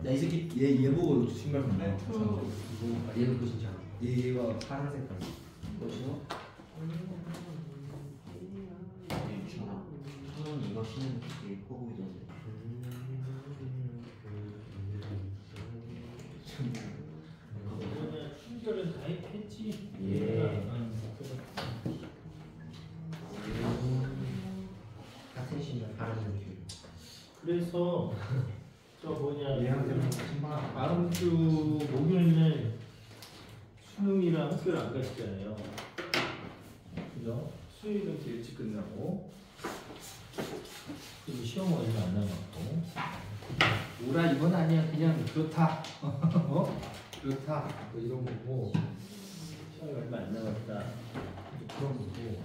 야 이 새끼 얘 보고 신발 샀네. 얘는 끝이잖아. 얘가 파란 색깔. 뭐죠? 저는 이거 신는 게 호구이던데. 충전은 다 했지. 예. 같은 신발 파란 줄. 그래서 저 뭐냐. 얘한테는 다음 주 목요일날 수능이랑 학교를 안 가시잖아요. 그죠? 수요일은 되게 일찍 끝나고 그리고 시험 얼마 안 남았고 오라 이건 아니야. 그냥 그렇다. 그렇다. 뭐 이런 거고. 시험이 얼마 안 남았다. 그런 거고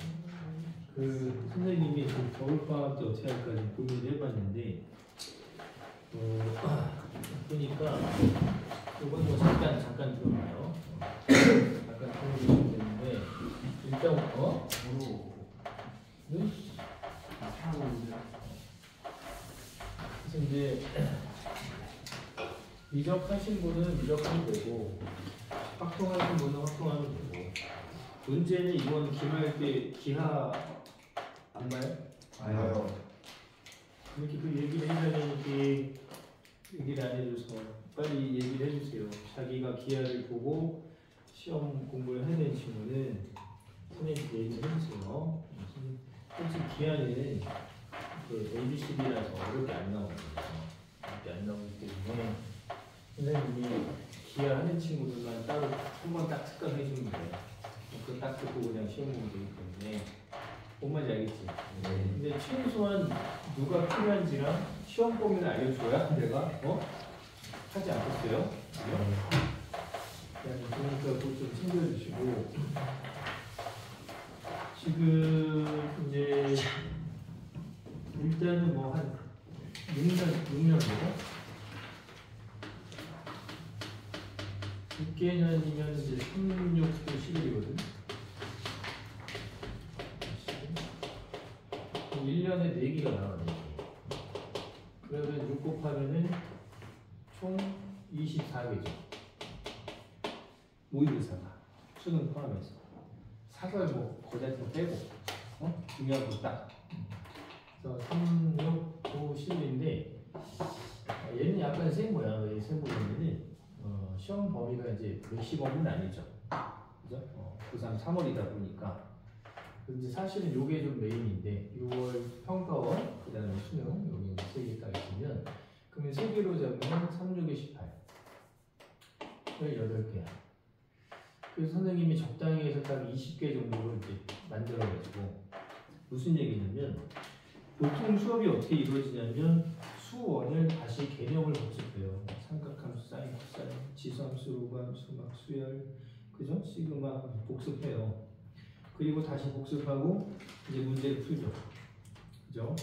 그 선생님이 그 겨울방학 때 어떻게 할까 좀 고민을 해봤는데 보니까 이건 뭐 잠깐 들어봐요. 잠깐 들어보시면 되는데 일단 그래서 이제 미적하신 분은 미적하면 되고 확통하신 분은 확통하면 되고 문제는 이번 기말 때 기하 안 봐요? 아요. 이렇게 그 얘기를 해주니 얘기를 안 해줘서 빨리 얘기를 해주세요. 자기가 기하를 보고 시험 공부를 해야 되는 친구는 선생님께 얘기를 해주세요. 솔직히 기하는 그 ABCD라서 어렵게 안 나오거든요. 어렵게 안 나오기 때문에 선생님이 기하 하는 친구들만 따로 한 번 딱 특강해 주면 돼요. 그거 딱 듣고 그냥 시험 보면 되기 때문에 뭔 말인지 알겠지? 네. 근데 최소한 누가 필요한지랑 시험 범위를 알려줘야 내가 하지 않겠어요? 그러니까 그거 좀 챙겨주시고 지금 이제 일단은 뭐 한 6년 정도? 6개년이면 이제 36도 11이거든. 1년에 4개가 나와요. 그러면 6 곱하면은 총 24개죠. 모의고사가 수능 포함해서 사설 뭐 거자팀 빼고 중요한 거 딱. 그래서 3, 6, 9, 10인데 얘는 약간 센 거야. 왜 센 거냐면은 시험 범위가 이제 몇시범은 아니죠. 그죠? 고3 3월이다 보니까. 근데 사실은 요게 좀 메인인데 6월 평가원, 그 다음에 수능 여기 3개 딱 있으면 그러면 3개로 잡으면 3, 6에 18 18개야. 그래서 선생님이 적당히 해서 딱 20개 정도로 이제 만들어가지고 무슨 얘기냐면 보통 수업이 어떻게 이루어지냐면 수원을 다시 개념을 복습해요. 삼각함수, 사인, 코사인, 지수함수, 로그함수, 막 수열, 그죠? 시그마 복습해요. 그리고 다시 복습하고 이제 문제를 풀죠. 그죠?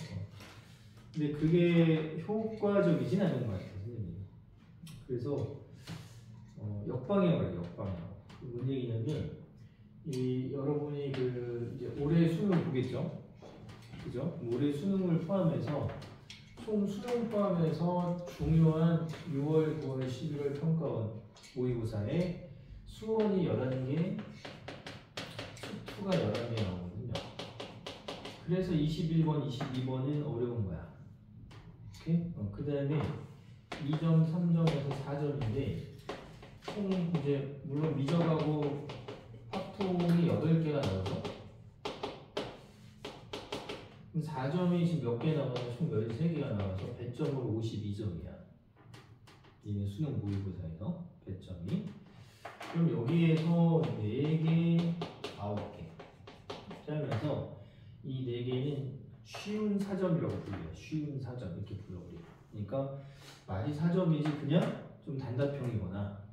근데 그게 효과적이진 않은 것 같아요, 선생님. 그래서 역방향을 역방향. 뭔 얘기냐면 여러분이 이제 올해 수능을 보겠죠? 그죠? 올해 수능을 포함해서 총 수능 포함해서 중요한 6월, 9월, 11월 평가원 모의고사에 수원이 11개, 수투가 11개 나오거든요. 그래서 21번, 22번은 어려운 거야. 오케이? 그 다음에 2점, 3점에서 4점인데 총 이제 물론 미적하고 확통이 8개가 나오죠. 그럼 4점이 지금 몇 개 나와서 총 13개가 나와서 배점으로 52점이야. 얘는 수능 모의고사에서 배점이. 그럼 여기에서 4개, 9개 짜면서 이 4개는 쉬운 4점이라고 불려요. 쉬운 4점 이렇게 불러버려요. 그러니까 말이 4점이지 그냥 좀 단답형이거나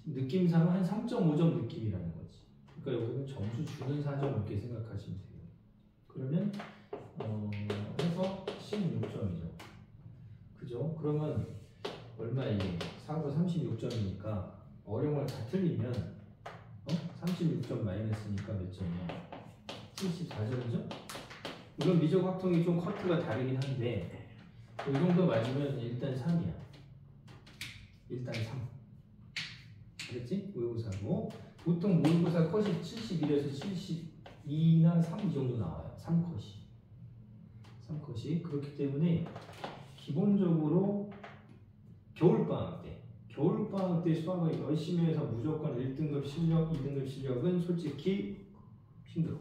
느낌상은 한 3.5점 느낌이라는 거지. 그러니까 여기는 점수 주는 4점 이렇게 생각하시면 돼요. 그러면 해서 16점이죠. 그죠? 그러면 얼마예요? 4가 36점이니까 어려운 걸 다 틀리면 36점 마이너스니까 몇 점이야? 74점이죠? 물론 미적 확통이 좀 커트가 다르긴 한데 이 정도 맞으면 일단 3이야. 일단 3. 그랬지? 모의고사고 보통 모의고사 컷이 71에서 72나 3 이 정도 나와요. 3컷이. 3컷이. 그렇기 때문에 기본적으로 겨울방학 때 수학을 열심히 해서 무조건 1등급 실력, 2등급 실력은 솔직히 힘들어.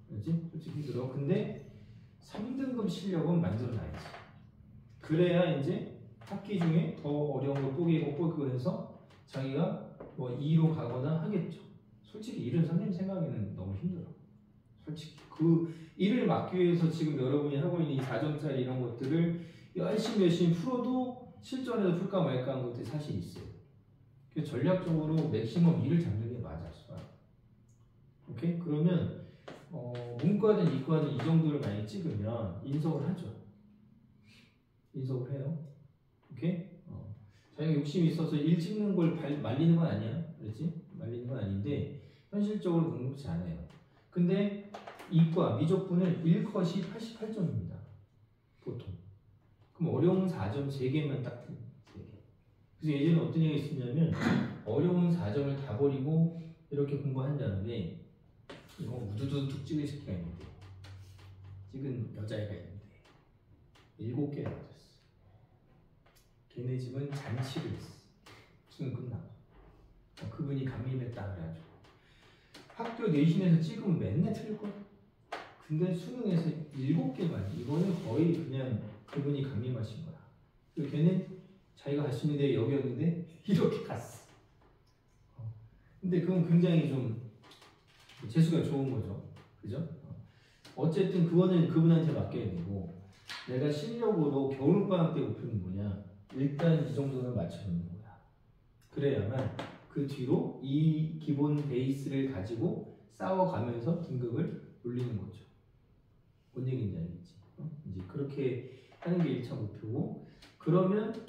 그렇지? 솔직히 힘들어. 근데 3등급 실력은 만들어놔야지. 그래야 이제 학기 중에 더 어려운 거 뽀개고 해서 자기가 뭐 2로 가거나 하겠죠. 솔직히 일은 선생님 생각에는 너무 힘들어. 솔직히 그 일을 막기 위해서 지금 여러분이 하고 있는 이 4점짜리 이런 것들을 열심히 풀어도 실전에서 풀까 말까 한 것들이 사실 있어요. 그래서 전략적으로 맥시멈 2를 잡는 게 맞아. 오케이? 그러면 문과든 이과든 이 정도를 많이 찍으면 인석을 하죠. 인석을 해요. 오케이? 자기가 욕심이 있어서 일 찍는 걸 말리는 건 아니야. 그렇지? 말리는 건 아닌데 현실적으로 녹록지 않아요. 근데 이과, 미적분은 1컷이 88점입니다. 보통. 그럼 어려운 4점 3개만 딱 듭니다. 3개. 그래서 예전에 어떤 얘기가 있었냐면 어려운 4점을 다 버리고 이렇게 공부한 다음에 이거 우두두 툭 찍은 새끼가 있는데 찍은 여자애가 있는데 7개를 맞았어. 걔네 집은 잔치를 했어. 수능 끝나고. 그분이 감림했다 그래가지고 학교 내신에서 찍으면 맨날 틀릴걸? 근데 수능에서 7개만. 이거는 거의 그냥 그분이 감림하신 거야. 그리고 걔는 자기가 갈 수 있는 데 여기였는데 이렇게 갔어. 근데 그건 굉장히 좀 재수가 좋은 거죠. 그죠? 어쨌든 그거는 그분한테 맡겨야 되고 내가 실력으로 겨울방학 때 목표는 뭐냐? 일단 이 정도는 맞춰놓는 거야. 그래야만 그 뒤로 이 기본 베이스를 가지고 싸워가면서 등급을 올리는 거죠. 뭔 얘기인지 알겠지? 이제 그렇게 하는 게 1차 목표고 그러면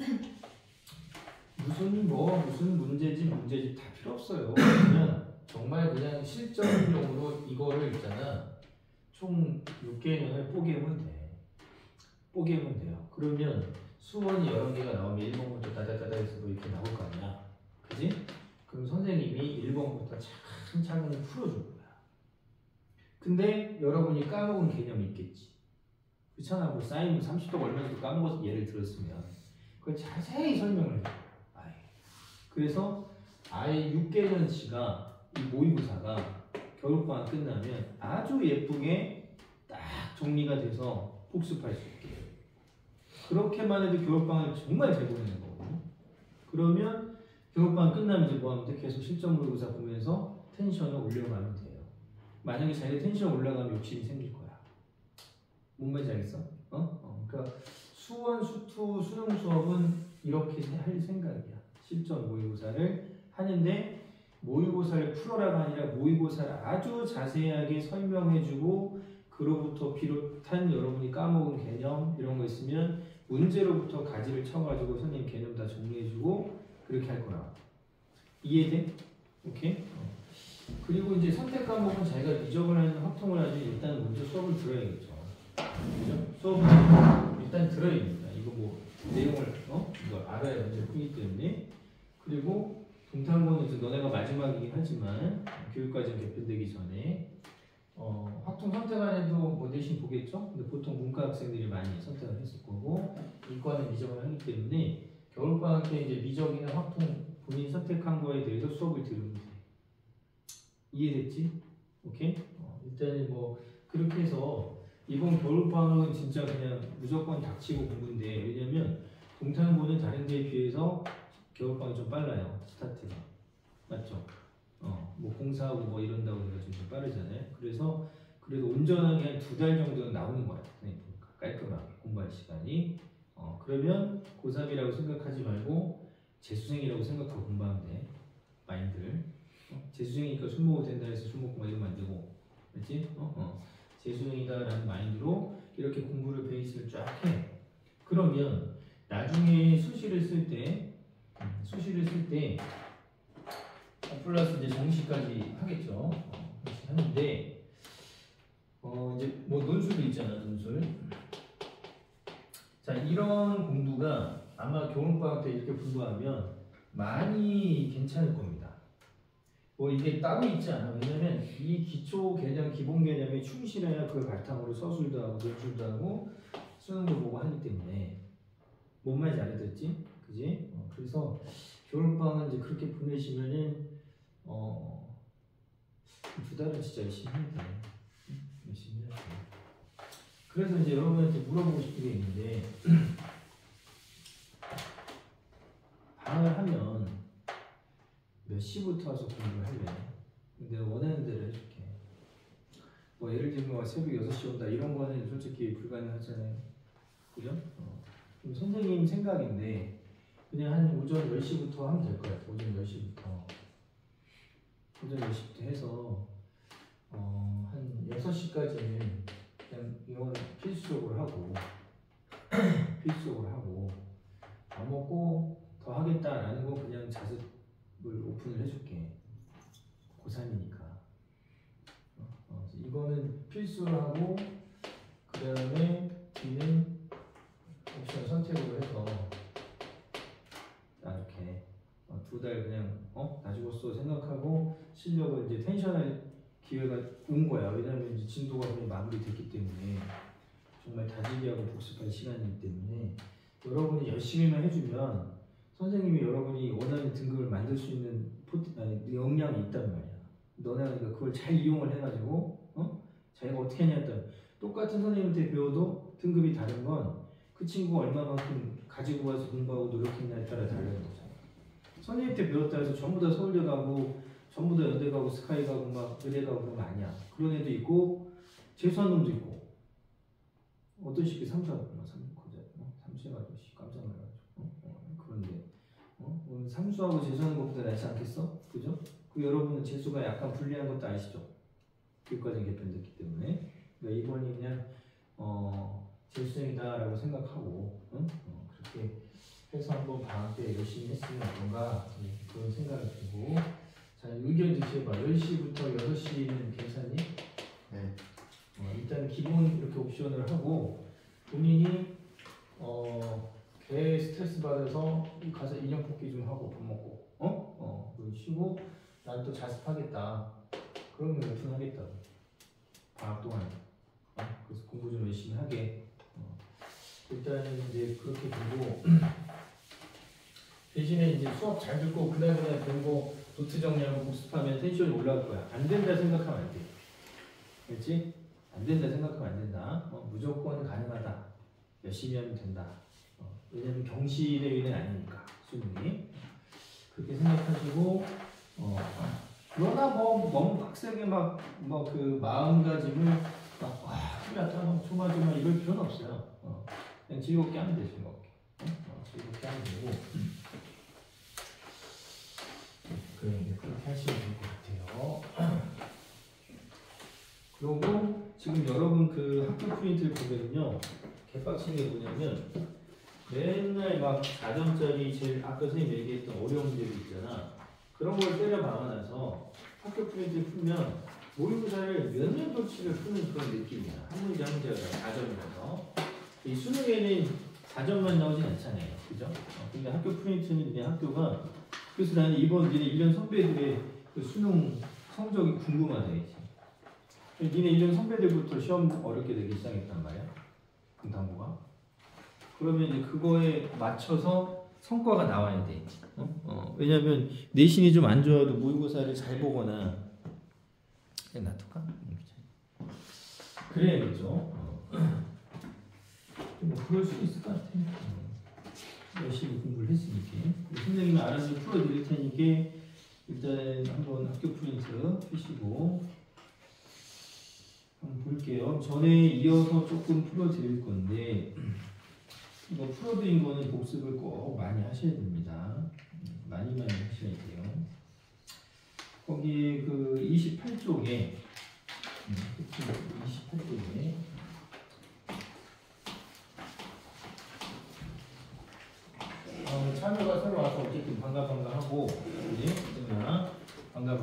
무슨 문제집 다 필요 없어요. 그냥 정말 그냥 실전용으로 이거를 있잖아. 총 6개년을 뽀개면 돼. 뽀개면 돼요. 그러면 수원이 여러 개가 나오면 1번부터 따다다다 해서 이렇게 나올 거 아니야. 그지? 그럼 선생님이 1번부터 차근차근 풀어줄 거야. 근데 여러분이 까먹은 개념이 있겠지. 그렇잖아. 뭐 사인 30도 얼마나 까먹어서 예를 들었으면 그걸 자세히 설명을 해줘. 아예. 그래서 아예 6개년치가 이 모의고사가 겨울방학 끝나면 아주 예쁘게 딱 정리가 돼서 복습할 수 있게. 그렇게만 해도 겨울방학을 정말 잘 보내는 거거든요. 그러면 겨울방학 끝나면 이제 뭐 하면 돼? 계속 실전 모의고사 보면서 텐션을 올려가면 돼요. 만약에 자기가 텐션 올라가면 욕심이 생길 거야. 뭔 말인지 알겠어? 그러니까 수원, 수투, 수능 수업은 이렇게 할 생각이야. 실전 모의고사를 하는데 모의고사를 풀어라가 아니라 모의고사를 아주 자세하게 설명해주고 그로부터 비롯한 여러분이 까먹은 개념 이런 거 있으면 문제로부터 가지를 쳐가지고 선생님 개념 다 정리해주고 그렇게 할 거야. 이해돼? 오케이? 그리고 이제 선택 과목은 자기가 미적을 하는 확통을 하지 일단 먼저 수업을 들어야겠죠. 그죠? 수업을 일단 들어야 됩니다. 이거 뭐 내용을 이거 알아야 문제를 풀기 때문에. 그리고 동탄고는 이제 너네가 마지막이긴 하지만 교육과정 개편되기 전에 확통 선택 안 해도 뭐 내신 보겠죠? 근데 보통 문과 학생들이 많이 선택을 했을 거고 이과는 미적을 하기 때문에 겨울방학 때 이제 미적이나 확통 본인이 선택한 거에 대해서 수업을 들으면 돼. 이해됐지? 오케이? 일단은 뭐 그렇게 해서 이번 겨울방학은 진짜 그냥 무조건 닥치고 공부인데 왜냐면 동탄고는 다른 데에 비해서 겨울방학이 좀 빨라요. 스타트가. 맞죠? 뭐 공사하고 뭐 이런다고 해가지고 좀 빠르잖아요. 그래서 그래도 온전하게 한 2달 정도는 나오는 거야. 깔끔하게 공부할 시간이. 그러면 고3이라고 생각하지 말고 재수생이라고 생각하고 공부하면 돼. 마인드를. 재수생이니까 술 먹어도 된다 해서 술 먹고 막 이러면 안 되고. 그렇지? 재수생이다라는 마인드로 이렇게 공부를 베이스를 쫙 해. 그러면 나중에 수시를 쓸 때 플러스 이제 정시까지 하겠죠. 하는데 이제 뭐 논술도 있잖아. 논술. 자, 이런 공부가 아마 겨울방학 때 이렇게 분부하면 많이 괜찮을 겁니다. 뭐 이게 따로 있지 않아. 왜냐면 이 기초 개념, 기본 개념이 충실해야 그걸 바탕으로 서술도 하고 논술도 하고 수능도 보고 하기 때문에 뭔 말인지 알아듣지? 그지? 그래서 겨울방학은 이제 그렇게 보내시면은 2달은 진짜 열심히 해야 돼. 열심히 해야 돼. 그래서 이제 여러분한테 물어보고 싶은 게 있는데 방학을 하면 몇 시부터 와서 공부를 할래? 내가 원하는 대로 해줄게. 뭐 예를 들면 새벽 6시 온다 이런 거는 솔직히 불가능하잖아요. 그죠? 그럼 선생님 생각인데 그냥 한 오전 10시부터 하면 될 거야. 오전 10시부터. 오전 10시부터 해서 한 6시까지는 그냥 이건 필수적으로 하고 필수적으로 하고 안 먹고 더 하겠다라는 거 그냥 자습을 오픈을 해줄게. 고3이니까 이거는 필수로 하고 그 다음에 뒤는 옵션 선택으로 해서 이렇게 2달 그냥 나 죽었어 생각하고 실력을 이제 텐션할 기회가 온 거야. 왜냐하면 이제 진도가 그냥 마무리됐기 때문에 정말 다지기 하고 복습할 시간이기 때문에 여러분이 열심히만 해주면 선생님이 여러분이 원하는 등급을 만들 수 있는 역량이 있단 말이야. 너네가 그걸 잘 이용을 해가지고 자기가 어떻게 하냐 했더니 똑같은 선생님한테 배워도 등급이 다른 건 그 친구가 얼마만큼 가지고 와서 공부하고 노력했냐에 따라 다른 거잖아. 선생님한테 배웠다 해서 전부 다 서울대 가고 전부 다 연대 가고 스카이 가고 막 의대 가고 그런 거 아니야. 그런 애도 있고 재수한 놈도 있고 어떤 식이 삼수하고 삼수해가지고 깜짝 놀라가지고 그런데 삼수하고 재수하는 것보다 낫지 않겠어? 그죠? 그 여러분은 재수가 약간 불리한 것도 아시죠? 교육과정 개편됐기 때문에 그러니까 이번이 그냥 재수생이다라고 생각하고 그렇게 해서 한번 방학 때 열심히 했으면 어떤가 그런 생각이 들고 자 의견 주시해봐. 10시부터 6시는 괜찮니? 네. 일단 기본 이렇게 옵션을 하고 본인이 개 스트레스 받아서 가서 인형 뽑기 좀 하고 밥 먹고 그리고 쉬고 난 또 자습하겠다. 그러면 오픈하겠다고. 방학 동안 그래서 공부 좀 열심히 하게. 일단은 이제 그렇게 되고 대신에 이제 수업 잘 듣고 그날 그런 거 노트 정리하고 복습하면 텐션이 올라갈 거야. 안 된다 생각하면 안 돼. 그렇지? 안 된다 생각하면 안 된다. 무조건 가능하다. 열심히 하면 된다. 왜냐면 경시대회는 아니니까 수능이. 그렇게 생각하시고 그러나 너무 빡세게 그 마음가짐을 큰일 났다 조마조마 이럴 필요는 없어요. 그냥 즐겁게 하면 돼. 즐겁게 하면 되고 그렇게 하시면 될 것 같아요. 그리고 지금 여러분 그 학교 프린트를 보면요 개빡친 게 뭐냐면 맨날 막 4점짜리 제일 아까 선생님 얘기했던 어려운 문제들 있잖아. 그런 걸 때려 박아놔서 학교 프린트를 풀면 모의고사를 몇 년도치를 푸는 그런 느낌이야. 한 문제 한 문제가 4점이라서 이 수능에는 4점만 나오진 않잖아요. 그죠? 근데 학교 프린트는 그냥 학교가 그래서 나는 이번 니네 1년 선배들의 그 수능 성적이 궁금하다 했지. 니네 1년 선배들부터 시험 어렵게 되기 시작했단 말이야. 금당고가. 그러면 이제 그거에 맞춰서 성과가 나와야 돼. 왜냐면 내신이 좀 안 좋아도 모의고사를 잘 보거나 놔둘까? 그래야겠죠. 뭐 그럴 수 있을 것 같아. 열심히 공부를 했으니까. 선생님이 알아서 풀어드릴 테니까 일단 한번 학교 프린트 펴시고 한번 볼게요. 전에 이어서 조금 풀어드릴 건데 이거 풀어드린 거는 복습을 꼭 많이 하셔야 됩니다. 많이 하셔야 돼요. 거기 그 28쪽에 28쪽에 참여가 새로 와서 어쨌든 반가 하고 그지? 반가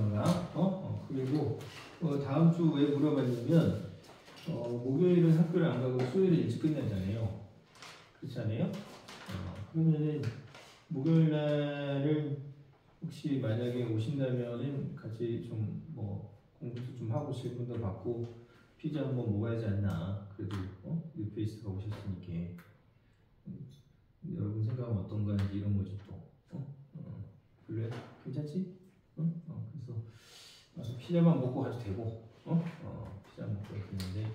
그리고 다음 주 왜 물어봤냐면 목요일은 학교를 안 가고 수요일에 일찍 끝나잖아요. 그렇지 않아요? 그러면은 목요일 날은 혹시 만약에 오신다면은 같이 좀 뭐 공부도 좀 하고 질문도 받고 피자 한번 먹어야지 않나. 그래도 뉴페이스가 오셨으니까 여러분 생각은 어떤가 이제 이런 거지 또. 그래? 괜찮지? 그래서 와서 피자만 먹고 가도 되고, 피자 먹고 가도 되는데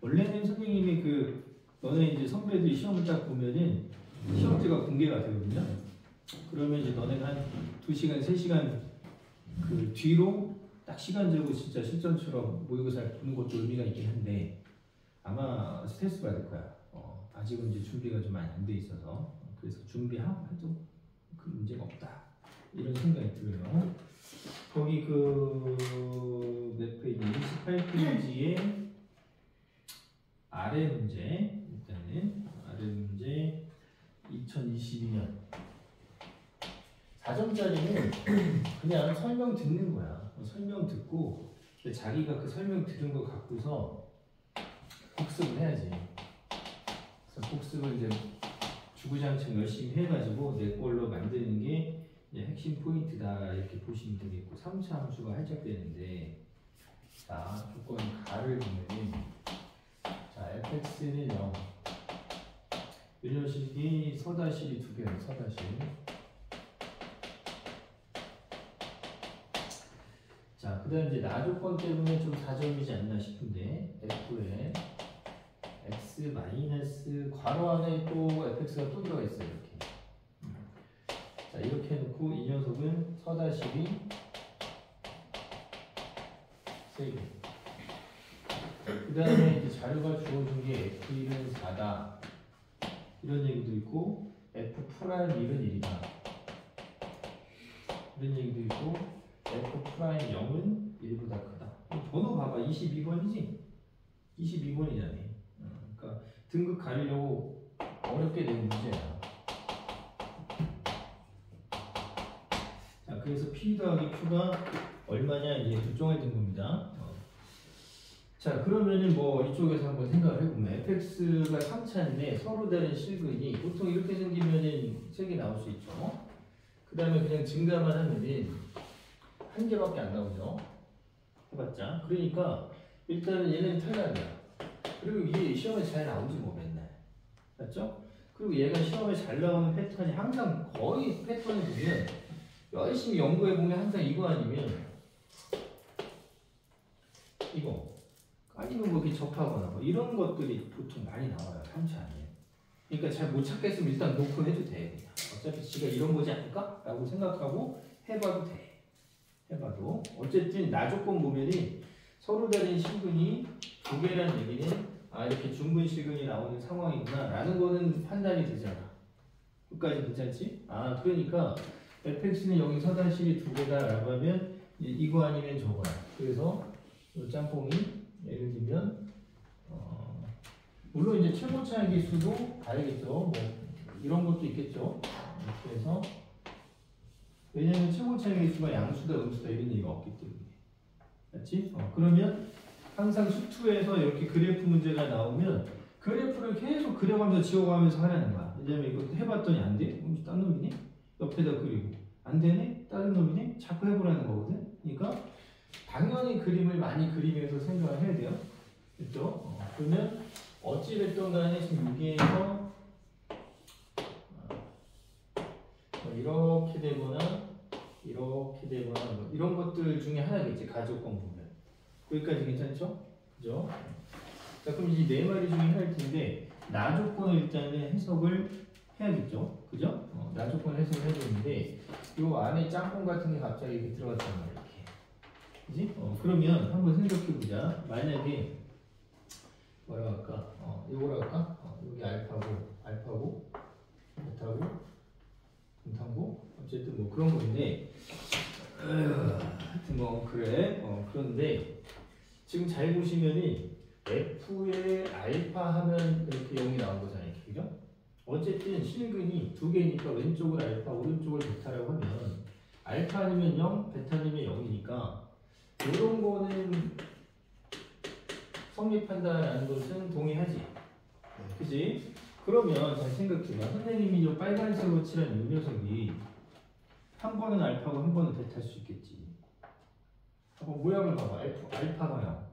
원래는 선생님이 너네 이제 선배들이 시험을 딱 보면은 시험지가 공개가 되거든요. 그러면 이제 너네가 한 2시간, 3시간 그 뒤로 딱 시간 재고 진짜 실전처럼 모의고사를 보는 것도 의미가 있긴 한데 아마 스트레스 받을 거야. 아직은 이제 준비가 좀 많이 안 돼 있어서 그래서 준비하고 해도 그 문제가 없다 이런 생각이 들어요. 거기 몇 페이지? 28페이지에 아래 문제 일단은 아래 문제 2022년 4점짜리는 그냥 설명 듣는 거야. 설명 듣고 자기가 그 설명 들은 거 갖고서 복습을 해야지. 그래서 복습을 이제 주구장창 열심히 해가지고 내 걸로 만드는 게 이제 핵심 포인트다 이렇게 보시면 되겠고 3차 함수가 활짝되는데 자 조건 가를 보면은 자 fx는 0 이 녀석이 서다실이 2개예요. 서다실 자 그 다음 이제 나조건 때문에 좀 4점이지 않나 싶은데 f에 x 마이너스 괄호 안에 또 fx가 또 들어가 있어요. 이렇게 자 이렇게 해놓고 이 녀석은 서다실이 3개 그 다음에 이제 자료가 주어진 게 f1은 4다 이런 얘기도 있고 f'1은 1이다 이런 얘기도 있고 f'0은 1보다 크다. 번호 봐봐. 22번이지? 22번이잖아. 그러니까 등급 가리려고 어렵게 낸 문제야. 자, 그래서 P 더하기 Q가 얼마냐 이제 결정해 둔 겁니다. 자, 그러면은 뭐 이쪽에서 한번 생각을 해보면 fx가 3차인데 서로 다른 실근이 보통 이렇게 생기면은 3개 나올 수 있죠. 그 다음에 그냥 증가만 하면은 1개밖에 안 나오죠. 해봤자. 그러니까 일단은 얘는 탈락이야. 그리고 이게 시험에 잘 나오지 뭐 맨날. 맞죠? 그리고 얘가 시험에 잘 나오는 패턴이 항상 거의 패턴을 보면 열심히 연구해보면 항상 이거 아니면 이거 아니면 뭐 이렇게 접하거나 뭐 이런 것들이 보통 많이 나와요. 3차 아니에요. 그러니까 잘 못 찾겠으면 일단 놓고 해도 돼. 그냥. 어차피 지가 이런 거지 않을까? 라고 생각하고 해봐도 돼. 해봐도 어쨌든 나조건 보면이 서로 다른 실근이 2개라는 얘기는 아 이렇게 중근 실근이 나오는 상황이구나 라는 거는 판단이 되잖아. 끝까지 괜찮지? 아 그러니까 fx는 여기 서다실이 2개다 라고 하면 이거 아니면 저거야. 그래서 이 짬뽕이 예를 들면 물론 이제 최고 차이 기수도 가야겠죠. 뭐 이런 것도 있겠죠. 이렇게 해서 왜냐면 최고 차이 기수가 양수다 음수다 이런 얘기가 없기 때문에. 맞지? 그러면 항상 수투에서 이렇게 그래프 문제가 나오면 그래프를 계속 그려가면서 지워가면서 하라는 거야. 왜냐면 이거 해봤더니 안 돼? 딴 놈이네? 옆에다 그리고 안 되네? 다른 놈이네? 자꾸 해보라는 거거든. 그러니까 당연히 그림을 많이 그리면서 생각을 해야 돼요. 그렇죠? 그러면 어찌됐든 간에 지금 여기에서 이렇게 되거나 이렇게 되거나 뭐 이런 것들 중에 하나겠지. 가조건 보면 거기까지 괜찮죠? 그죠? 자 그럼 이 네 마리 중에 하나일 텐데 나조건을 일단은 해석을 해야겠죠? 그죠? 나조건 해석을 해야 되는데 요 안에 짬뽕 같은 게 갑자기 이렇게 들어갔단 말이야. 이렇게 그지? 그러면 한번 생각해보자. 만약에 뭐라 할까? 요거라 할까? 여기 알파고 베타고 동탄고 어쨌든 뭐 그런 건데 하여튼 뭐 그래 그런데 지금 잘 보시면은 F에 알파 하면 이렇게 0이 나온 거잖아요. 그죠? 어쨌든 실근이 2개니까 왼쪽을 알파 오른쪽을 베타라고 하면 알파 아니면 0 베타 아니면 0이니까 이런 거는 성립한다라는 것은 동의하지. 그지? 그러면 잘 생각해봐. 선생님이 이 빨간색으로 칠한 이 녀석이 한 번은 알파고 한 번은 베타일 수 있겠지. 한번 모양을 봐봐. F 알파가 0.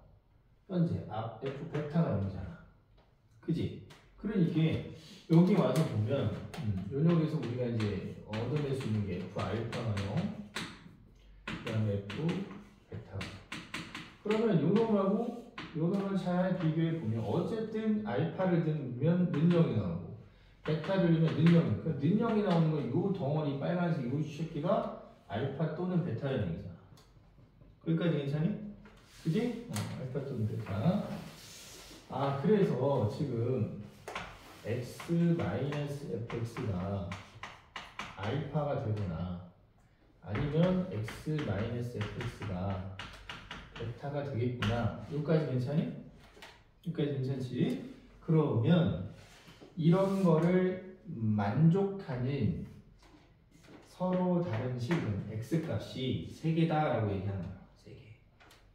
현재 F 베타가 0이잖아. 그지? 그러니까 여기 와서 보면 요 녀석에서 우리가 이제 얻어낼 수 있는 게 F 알파가 0, 그 다음에 F 베타가 0. 그러면 요 놈하고 요 놈을 잘 비교해 보면 어쨌든 알파를 넣으면 는0이 나오고 베타를 넣으면 는0이. 그러니까 는0이 나오는 건 요 덩어리 빨간색 요 새끼가 알파 또는 베타라는 얘기잖아. 거기까지 괜찮니? 그지? 알파 또는 베타. 아, 그래서 지금 x-fx가 알파가 되거나 아니면 x-fx가 베타가 되겠구나. 여기까지 괜찮니? 여기까지 괜찮지? 그러면 이런 거를 만족하는 서로 다른 식은 x값이 3개다라고 얘기하는 거야. 3개.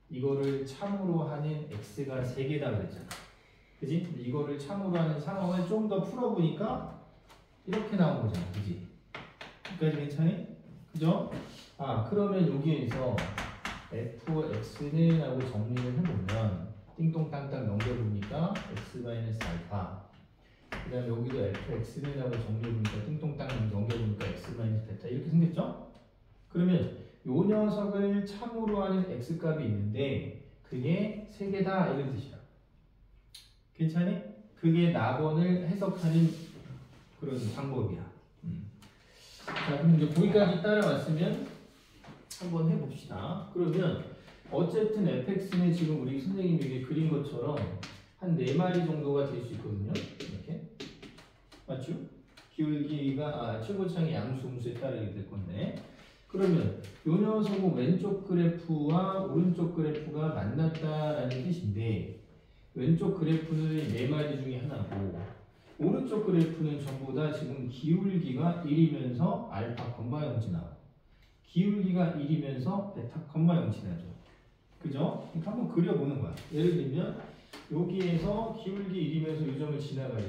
이거를 참으로 하는 x가 3개다 그랬잖아. 그지? 이거를 참으로 하는 상황을 좀 더 풀어보니까 이렇게 나온 거잖아. 그지? 여기까지 괜찮니? 그죠? 아, 그러면 여기에서 fx는 하고 정리를 해보면 띵동땅땅 넘겨보니까 x-알파, 그 다음에 여기도 fx는 하고 정리해보니까 띵동땅 넘겨보니까 x-베타 이렇게 생겼죠? 그러면 요 녀석을 참으로 하는 x값이 있는데 그게 3개다 이런 뜻이야. 괜찮니? 그게 낙원을 해석하는 그런 방법이야. 자, 그럼 이제 거기까지 따라왔으면 한번 해봅시다. 그러면 어쨌든 fx는 지금 우리 선생님이 여기 그린 것처럼 한 4마리 정도가 될 수 있거든요. 이렇게 맞죠? 기울기가 최고창의 양수음수에 따르게 될 건데, 그러면 요 녀석은 왼쪽 그래프와 오른쪽 그래프가 만났다라는 뜻인데 왼쪽 그래프는 4마리 중에 하나고 오른쪽 그래프는 전부 다 지금 기울기가 1이면서 알파 콤마 0 지나고 기울기가 1이면서 베타 콤마 0 지나죠. 그죠? 그러니까 한번 그려보는 거야. 예를 들면 여기에서 기울기 1이면서 이 점을 지나가요.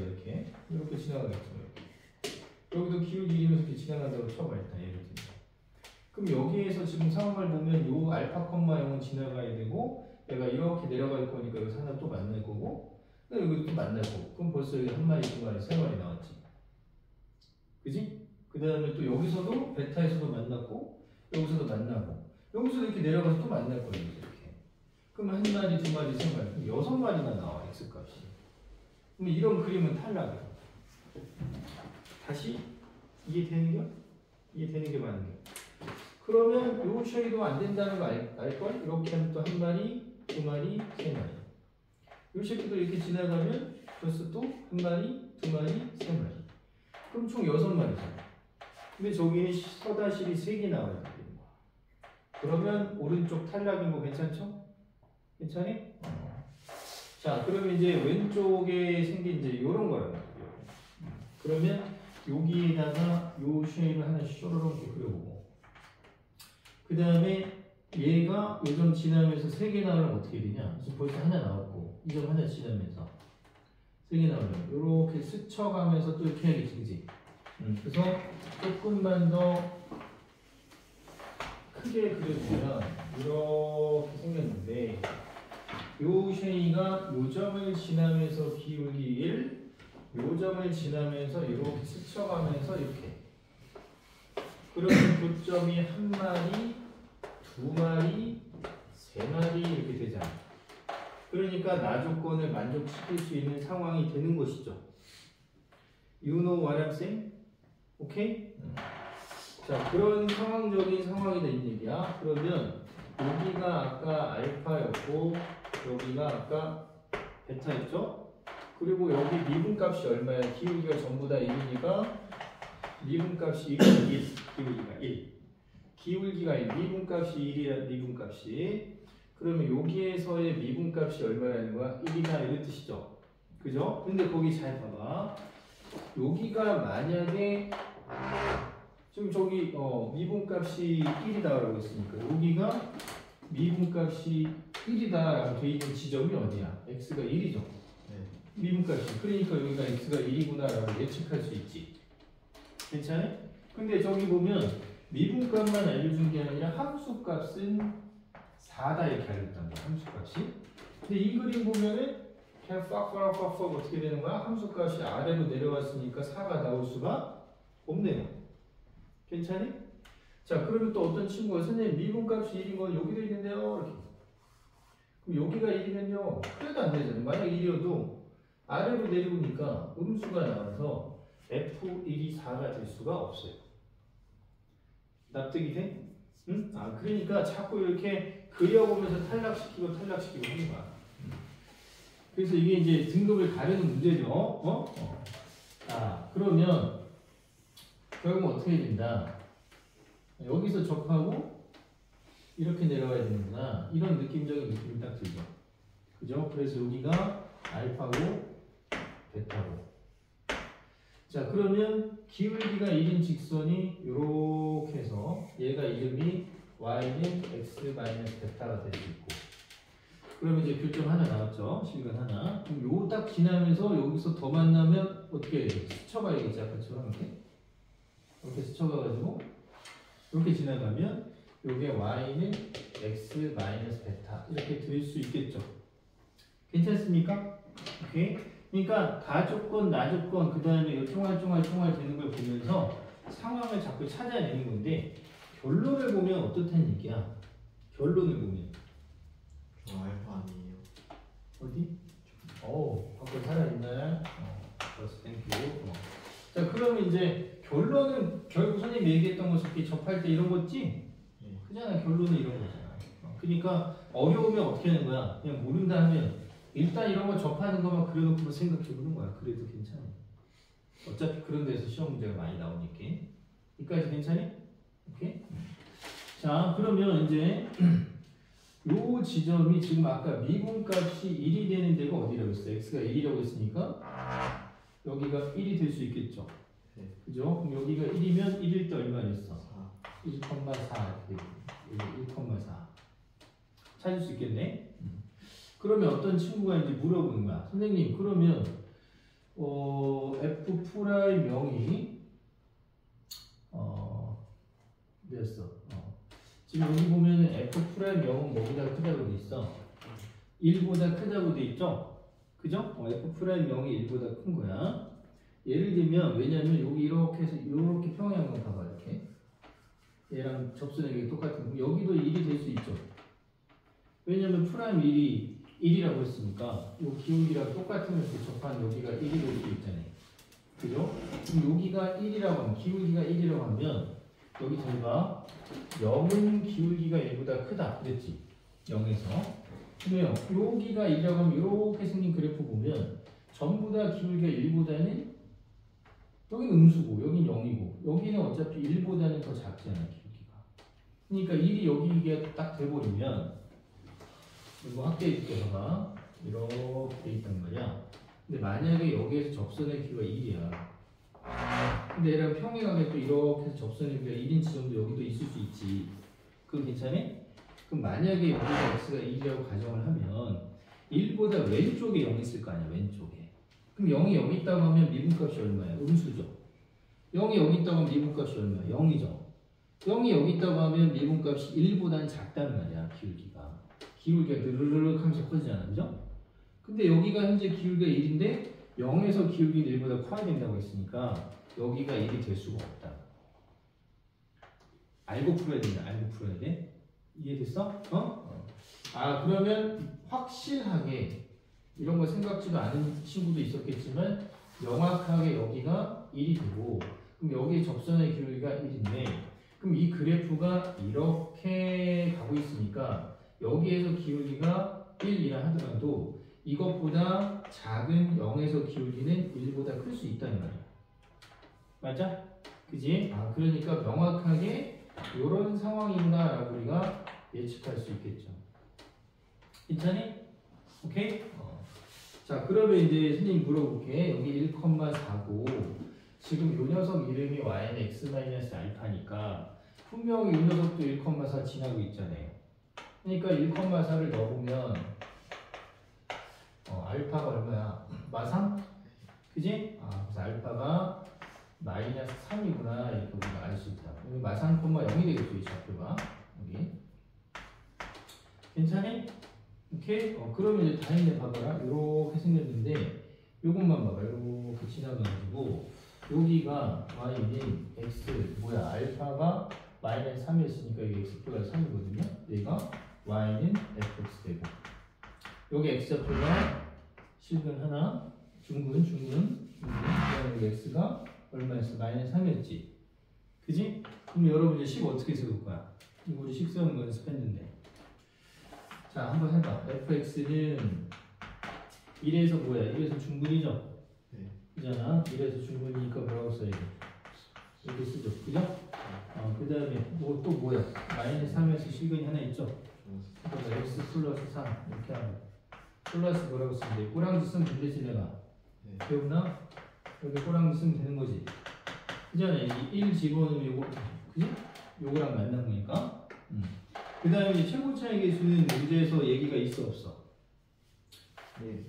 이렇게 지나가겠죠. 여기도 기울기 1이면서 이렇게 지나간다고 쳐봐. 일단 예를 들면 그럼 여기에서 지금 상황을 보면 요 알파 콤마 0은 지나가야 되고 얘가 이렇게 내려갈 거니까 여기서 하나 또 만날 거고 여기도 또 만날 거고 그럼 벌써 여기 한 마리, 두 마리, 세 마리 나왔지. 그지? 그 다음에 또 여기서도 베타에서도 만났고 여기서도 만나고 여기서도 이렇게 내려가서 또 만날 거예요. 이렇게. 그럼 한 마리, 두 마리, 세 마리, 그럼 6마리나 나와 x값이. 그럼 이런 그림은 탈락이야. 다시 이해되는 게 맞는 게. 그러면 요 쉐이도 안 된다는 거 알걸? 이렇게 하면 또 한 마리, 두 마리, 세 마리. 요 새끼도 이렇게 지나가면 벌써 또 한 마리, 두 마리, 세 마리. 그럼 총 6마리잖아. 근데 저기에 서다실이 3개 나와야 되는 거야. 그러면 오른쪽 탈락인 거 괜찮죠? 괜찮니? 자, 그러면 이제 왼쪽에 생긴 이제 요런 거란 말이에요. 그러면 여기에다가 요 쉐입을 하나 쇼로롱 이렇게 그려보고 그 다음에 얘가 요 점 지나면서 3개 나오면 어떻게 되냐? 지금 벌써 하나 나왔고 이 점 하나 지나면서 3개 나오면 요렇게 스쳐가면서 또 이렇게 해야겠지, 그지? 그래서 조금만 더 크게 그려주면 이렇게 생겼는데 요 쉐이가 요 점을 지나면서 기울기 1, 요 점을 지나면서 이렇게 스쳐가면서 이렇게 그러면 그 점이 한 마리, 두 마리, 세 마리 이렇게 되잖아. 그러니까 나 조건을 만족시킬 수 있는 상황이 되는 것이죠. You know what I'm saying? 오케이? 자, 그런 상황적인 상황이 된 얘기야. 그러면 여기가 아까 알파였고 여기가 아까 베타였죠? 그리고 여기 미분값이 얼마야? 기울기가 전부 다 1이니까 미분값이 1이면 1, 기울기가 1. 기울기가 1, 미분값이 1이야, 미분값이. 그러면 여기에서의 미분값이 얼마라는 거야? 1이나 이런 뜻이죠. 그죠? 근데 거기 잘 봐봐. 여기가 만약에 지금 저기 미분값이 1이다라고 했으니까 여기가 미분값이 1이다라고 돼 있는 지점이 어디야? x가 1이죠. 미분값이. 그러니까 여기가 x가 1이구나라고 예측할 수 있지. 괜찮아? 근데 저기 보면 미분값만 알려준 게 아니라 함수값은 4다 이렇게 알려줬단 말이야. 함수값이. 근데 이 그림 보면은 그냥 팍팍팍팍 어떻게 되는 거야? 함수값이 아래로 내려왔으니까 4가 나올 수가 없네요. 괜찮니? 자, 그러면 또 어떤 친구가 선생님 미분값이 1인 건 여기도 있는데요. 이렇게. 그럼 여기가 1이면요. 그래도 안 되잖아요. 만약 1이어도 아래로 내려오니까 음수가 나와서 F1이 4가 될 수가 없어요. 납득이 돼? 응? 아, 그러니까 자꾸 이렇게 그려보면서 탈락시키고 하는 거야. 그래서 이게 이제 등급을 가르는 문제죠. 아, 그러면 결국 어떻게 된다? 여기서 접하고 이렇게 내려가야 되는구나. 이런 느낌적인 느낌이 딱 들죠. 그죠? 그래서 여기가 알파고 베타고. 자, 그러면 기울기가 1인 직선이 이렇게 해서 얘가 이름이 y는 x 베타가 될 수 있고. 그러면 이제 교점 하나 나왔죠. 실근 하나. 그럼 요 딱 지나면서 여기서 더 만나면 어떻게 해야 돼? 스쳐가야겠지. 아까처럼 이렇게 스쳐가가지고 이렇게 지나가면 요게 y는 x 베타 이렇게 될 수 있겠죠. 괜찮습니까? 오케이. 그러니까 가조건, 나조건, 그 다음에 총알 되는 걸 보면서 상황을 자꾸 찾아내는 건데 결론을 보면 어떻다는 얘기야? 결론을 보면 저 알파 아니에요. 어디? 밖에 살아있네. 벌써 땡큐. 자, 그러면 이제 결론은 결국 선생님이 얘기했던 것을 접할 때 이런 거지? 그잖아. 결론은 이런 거잖아. 그러니까 어려우면 어떻게 하는 거야? 그냥 모른다 하면 일단 이런 거 접하는 것만 그려놓고 생각해보는 거야. 그래도 괜찮아. 어차피 그런 데서 시험 문제가 많이 나오니까. 여기까지 괜찮니? 오케이? 자, 그러면 이제 요 지점이 지금 아까 미분값이 1이 되는 데가 어디라고 했어요? x가 1이라고 했으니까 여기가 1이 될 수 있겠죠? 네. 그죠? 그럼 여기가 1이면 1일 때 얼마였어? 4. 1,4 이렇게 되고 1,4 찾을 수 있겠네? 그러면 어떤 친구가 이제 물어보는 거야. 선생님, 그러면 f 프라임 0이 몇어? 지금 여기 보면 f 프라임 0은 뭐보다 크다고 돼 있어? 1보다 크다고 돼 있죠? 그죠? f 프라임 0이 1보다 큰 거야. 예를 들면 왜냐면 여기 이렇게 해서 이렇게 평행한 거 봐봐. 이렇게 얘랑 접선이 똑같은 거. 여기도 1이 될 수 있죠. 왜냐면 프라임 1이 1이라고 했으니까 이 기울기랑 똑같으면 이렇게 접한 여기가 1이 될 수 있잖아요. 그죠? 그럼 여기가 1이라고 하면 기울기가 1이라고 하면 여기 잘 봐. 0은 기울기가 1보다 크다 그랬지? 0에서. 그러면 여기가 1이라고 하면 이렇게 생긴 그래프 보면 전부 다 기울기가 1보다는 여기는 음수고 여기는 0이고 여기는 어차피 1보다는 더 작잖아 기울기가. 그러니까 1이 여기가 딱 돼버리면 이거 확대해 줄게 봐봐. 이렇게 돼 있단 말이야. 근데 만약에 여기에서 접선의 길이가 1이야. 근데 얘랑 평행하게 또 이렇게 해서 접선의 길이가 1인 지점도 여기도 있을 수 있지. 그건 괜찮아? 그럼 만약에 여기가 x가 1이라고 가정을 하면 1보다 왼쪽에 0이 있을 거 아니야. 왼쪽에. 그럼 0이 여기 있다고 하면 미분값이 얼마야? 음수죠. 0이 여기 있다고 하면 미분값이 얼마야? 0이죠. 0이 여기 있다고 하면 미분값이 1보다는 작단 말이야. 기울기가 느르륵 하면서 커지잖아. 그죠? 근데 여기가 현재 기울기가 1인데 0에서 기울기는 1보다 커야 된다고 했으니까 여기가 1이 될 수가 없다. 알고 풀어야 된다. 알고 풀어야 돼. 이해됐어? 아, 그러면 확실하게 이런 거 생각지도 않은 친구도 있었겠지만 명확하게 여기가 1이 되고 그럼 여기 접선의 기울기가 1인데 그럼 이 그래프가 이렇게 가고 있으니까 여기에서 기울기가 1이라 하더라도 이것보다 작은 0에서 기울기는 1보다 클 수 있다는 말이야. 맞아? 그지? 아, 그러니까 명확하게 이런 상황이구나라고 우리가 예측할 수 있겠죠. 괜찮니? 오케이? 자, 그러면 이제 선생님 물어볼게. 여기 1,4고 지금 이 녀석 이름이 y는 x-알파니까 분명히 이 녀석도 1,4 지나고 있잖아요. 그러니까 1,4를 넣어보면 알파가 얼마야? 마상? 그지? 아, 그래서 알파가 마이너스 3이구나. 이렇게 우리가 알 수 있다. 여기 마상 콤마 0이 되겠죠, 이 좌표가. 여기. 괜찮니? 오케이? 그러면 이제 다 있네. 봐봐라. 이렇게 생겼는데, 요것만 봐봐. 이렇게 지나가가지고, 여기가 y는 x, 뭐야, 알파가 마이너스 3이었으니까 이게 x 플러스 3이거든요. 얘가 y는 fx 되고, 여기 x좌표가 실근 하나, 중근, 그다음에 여기 x가 얼마였어? 마이너스 3이었지. 그지? 그럼 여러분 이제 10 어떻게 세울 거야? 이거 우리 식 세우는 거 연습했는데. 자, 한번 해봐. fx는 1에서 뭐야? 1에서 중근이죠? 네. 그잖아. 1에서 중근이니까 뭐라고 써야 돼? 이렇게 쓰죠. 그죠? 그 다음에 뭐 또 뭐야? 마이너스 3에서 실근이 하나 있죠? 그래서 x 플러스 3 이렇게 하고 플러스 뭐라고 쓰면 돼? 꼬랑지 쓰면 되지 내가. 네. 기억나? 여기 꼬랑지 쓰면 되는 거지. 그잖아. 이 1 집어넣으면 요거, 그지? 요거랑 만난 거니까. 그 다음에 이제 최고 차이 계수는 문제에서 얘기가 있어 없어? 네.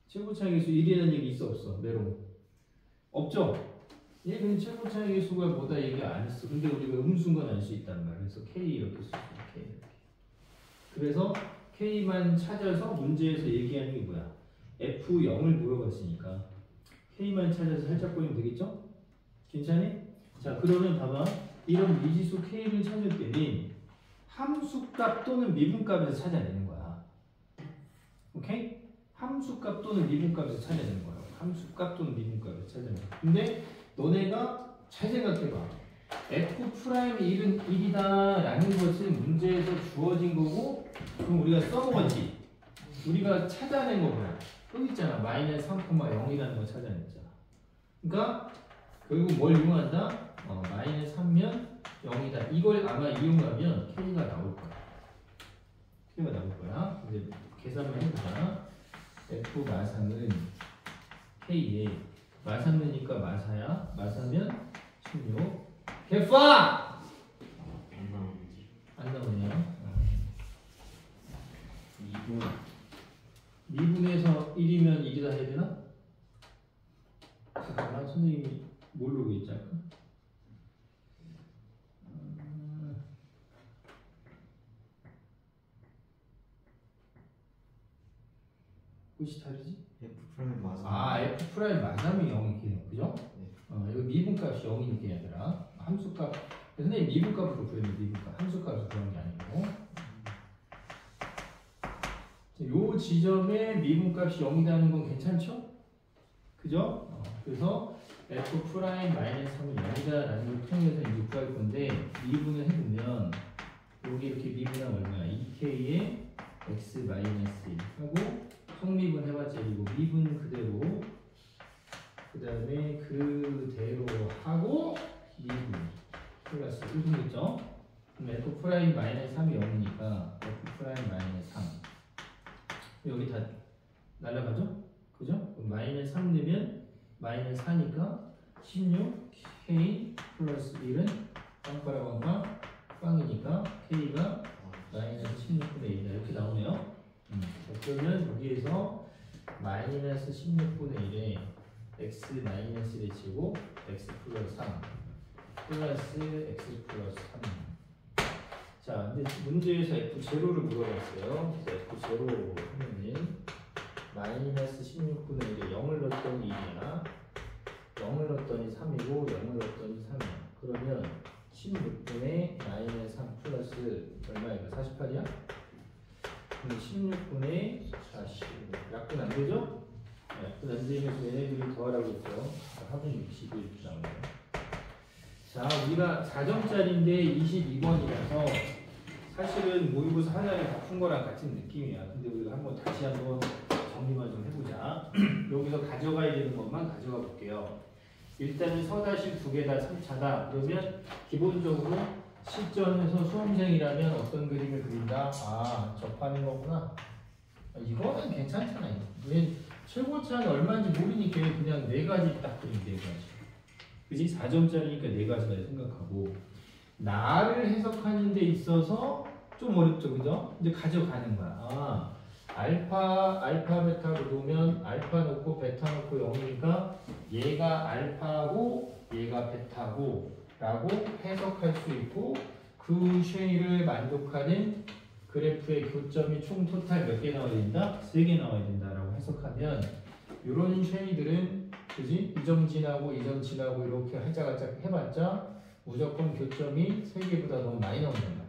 최고 차이 계수 1이라는 얘기 있어 없어? 메롱 없죠? 얘는 최고 차이 계수가 뭐다 얘기 안 했어. 근데 우리가 음수인 건 알 수 있단 말이야. 그래서 K 이렇게 쓰고 K 이렇게. 그래서 K만 찾아서 문제에서 얘기하는 게 뭐야? F0을 물어봤으니까 K만 찾아서 살짝 보면 되겠죠? 괜찮니? 자, 그러면 봐봐. 이런 미지수 K를 찾을 때는 함수값 또는 미분값에서 찾아내는 거야. 오케이? 함수값 또는 미분값에서 찾아내는 거야. 함수값 또는 미분값에서 찾아내는 거야. 근데 너네가 잘 생각해봐. F'1은 1이다 라는 것은 문제에서 주어진 거고, 그럼 우리가 써먹었지. 우리가 찾아낸 거 뭐야? 여기 있잖아. 마이너스 3,0이라는 거 찾아냈잖아. 그러니까 결국 뭘 이용한다? 마이너스 3면 0이다. 이걸 아마 이용하면 K가 나올 거야. K가 나올 거야. 이제 계산만 해보자. F 마상은 K에 마상 넣으니까 마사야. 마사면 16. 개파! 안 나오네요. 2분. 2분에서 1이면 1이다 해야 되나? 잠깐만, 선생님이 모르고 있지 않을까? 꽃이 다르지? F' 맞아. 아, F' 맞으면 0이 되는 그죠? 네. 이거 미분값이 0이니까 얘들아. 함수값. 선생님 미분값으로 구했는데 미분값. 함수값으로 구한 게 아니고. 요 지점에 미분값이 0이라는 건 괜찮죠? 그죠? 그래서 F'-3은 0이다라는 걸 통해서 이제 구할 건데 미분을 해보면 여기 이렇게 미분하면 얼마야? 2K에 X-1 하고 속미분 해봤자 이거 미분 그대로 그 다음에 그대로 하고 미분 플러스 1분 있죠? 그럼 F'-3이 0이니까 F'-3 여기 다 날라가죠? 그죠? 그럼 마이너스 3 넣으면 마이너스 4니까 16 K 플러스 1은 빵빠라빵빵 빵이니까 K가 마이너스 16분의 1이다 이렇게 나오네요. 그러면 여기에서 마이너스 16분의 1에 x 마이너스 1을 치고 x 플러스 3 플러스 x 플러스 3. 자, 근데 문제에서 f0를 물어봤어요. 그래서 f0 하면은 마이너스 16분의 1에 0을 넣었더니 2이야. 0을 넣었더니 3이고 0을 넣었더니 3이야. 그러면 16분의 마이너스 3 플러스 얼마야? 48이야? 그럼 16분의 40. 약분 안 되죠? 약분 안 되면서 얘네들이 더하라고 했죠. 합은 60이 이렇게 나오네요. 자, 우리가 4점짜리인데 22번이라서 사실은 모의고사 하나를 다 푼 거랑 같은 느낌이야. 근데 우리가 다시 한번 정리만 좀 해보자. 여기서 가져가야 되는 것만 가져가 볼게요. 일단은 서다식 두 개 다 3차다. 그러면 기본적으로 실전에서 수험생이라면 어떤 그림을 그린다? 아, 접하는 거구나. 이거는 괜찮잖아. 왜 최고차는 얼마인지 모르니까 그냥 네 가지 딱 그리면 네 가지. 그지? 4점짜리니까 네 가지가 생각하고 나를 해석하는 데 있어서 좀 어렵죠, 그죠? 이제 가져가는 거야. 알파 베타로 놓으면 알파 놓고 베타 놓고 0이니까 얘가 알파고 얘가 베타고 라고 해석할 수 있고 그 쉐이를 만족하는 그래프의 교점이 총 토탈 몇 개 나와야 된다? 3개 나와야 된다라고 해석하면 이런 쉐이들은 그지? 이 점 지나고 이 점 지나고 이렇게 할짝할짝 해봤자 무조건 교점이 3개보다 너무 많이 나온단 말이야.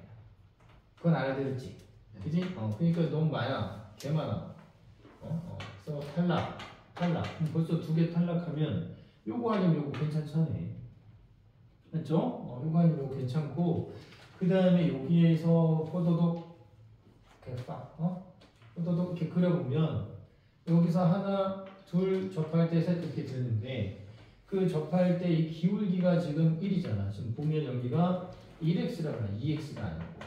그건 알아들었지? 그지? 그러니까 너무 많아. 개 많아. 그래서 탈락. 그럼 벌써 2개 탈락하면 요거 아니면 요거 괜찮잖아. 맞죠? 요거 아니면 요거 괜찮고 그 다음에 여기에서 포도독 이렇게 빡 포도독 이렇게 그려보면 여기서 하나 둘 접할 때 셋 이렇게 되는데 그 접할 때 이 기울기가 지금 1이잖아. 지금 보면 여기가 1x라고 하나 2x가 아니고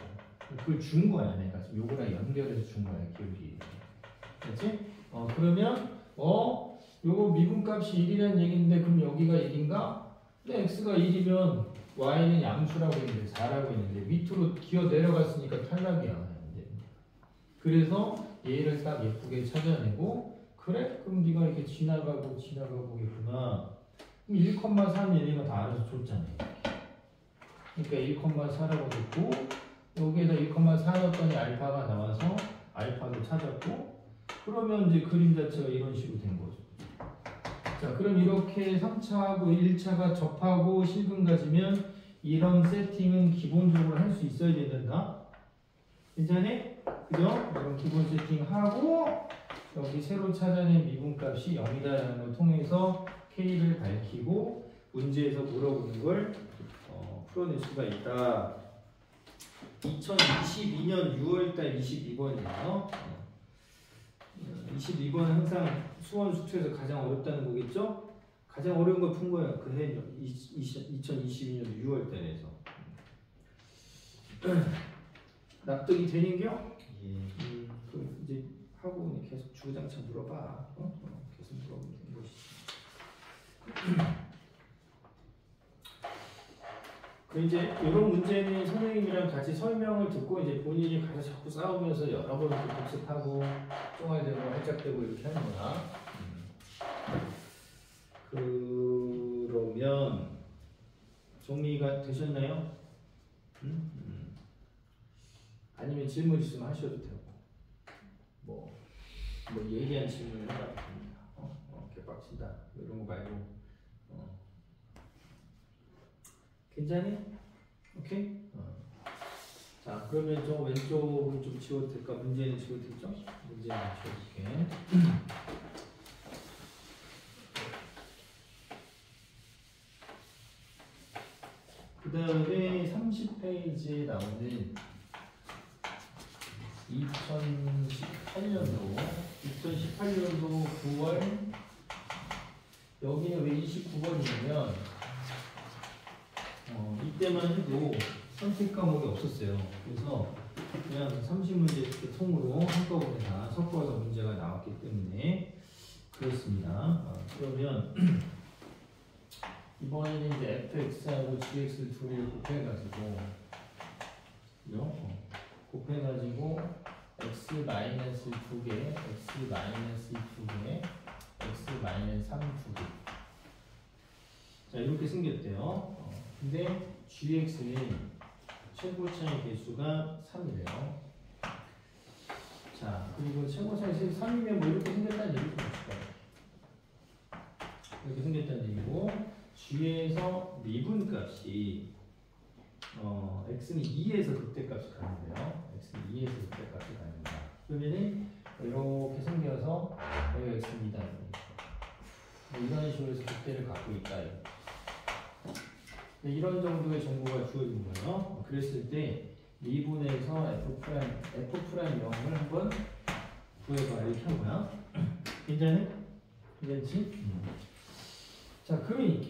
그걸 준 거야. 내가 지금 요거랑 연결해서 준 거야. 기울기. 그렇지? 그러면 요거 미분값이 1이라는 얘기인데 그럼 여기가 1인가? 근데 x가 1이면 y는 양수라고 했는데 4라고 했는데 밑으로 기어 내려갔으니까 탈락이야. 그래서 얘를 딱 예쁘게 찾아내고 그래? 그럼 네가 이렇게 지나가보겠구나. 그럼 1,4는 얘네가 다 알아서 줬잖아. 그러니까 1,4라고 줬고 여기에다 1,4 넣었더니 알파가 나와서 알파도 찾았고 그러면 이제 그림 자체가 이런 식으로 된 거죠. 자, 그럼 이렇게 3차하고 1차가 접하고 실근 가지면 이런 세팅은 기본적으로 할 수 있어야 된다. 괜찮니? 그죠? 이런 기본 세팅하고 여기 새로 찾아낸 미분값이 0이다라는 걸 통해서 K를 밝히고 문제에서 물어보는 걸 풀어낼 수가 있다. 2022년 6월달 22번이에요. 22번은 항상 수원 수투에서 가장 어렵다는 거겠죠? 가장 어려운 걸 푼 거야. 그 해 2022년 6월달에서. 납득이 되는겨? 예. 그 이제 하고 계속 주구장창 물어봐. 계속 물어보면 되는 것이지. 그 이제 이런 문제는 선생님이랑 같이 설명을 듣고 이제 본인이 가서 자꾸 싸우면서 여러 번 복습하고 쫑알대고 활짝대고 이렇게 하는 거야. 그러면 정리가 되셨나요? 아니면 질문 있으면 하셔도 되고 뭐 얘기한 질문을 해봐도 됩니다. 개빡친다 이런 거 말고 괜찮니? 오케이? 자 그러면 저 왼쪽은 좀 지워도 될까? 문제는 지워도 되죠? 문제는 지워줄게. 그 다음에 30페이지에 나오는 2018년도 9월 여기는 왜 29번이냐면 이때만 해도 선택 과목이 없었어요. 그래서 그냥 30문제 이렇게 통으로 한꺼번에 다 섞어서 문제가 나왔기 때문에 그렇습니다. 그러면 이번에는 이제 fx하고 gx를 둘이 곱해가지고 곱해가지고 x-2개, x-2개, x-3 2개. 자 이렇게 생겼대요. 근데 gx는 최고차의 개수가 3이래요. 자 그리고 최고차의 개수 3이면 뭐 이렇게 생겼다는 얘기도 봅시다. 이렇게 생겼다는 얘기고 g에서 미분값이 x는 2에서 극대값이 가는데요. x는 2에서 극대값이 가는다. 그러면은 이렇게 생겨서 여기 x는 2다. 이런 식으로 해서 극대를 갖고 있다. 이런 정도의 정보가 주어진 거예요. 그랬을 때 미분에서 f'0을 한번 구해봐. 이렇게 한 거야. 괜찮니? 괜찮지? 자, 그러니까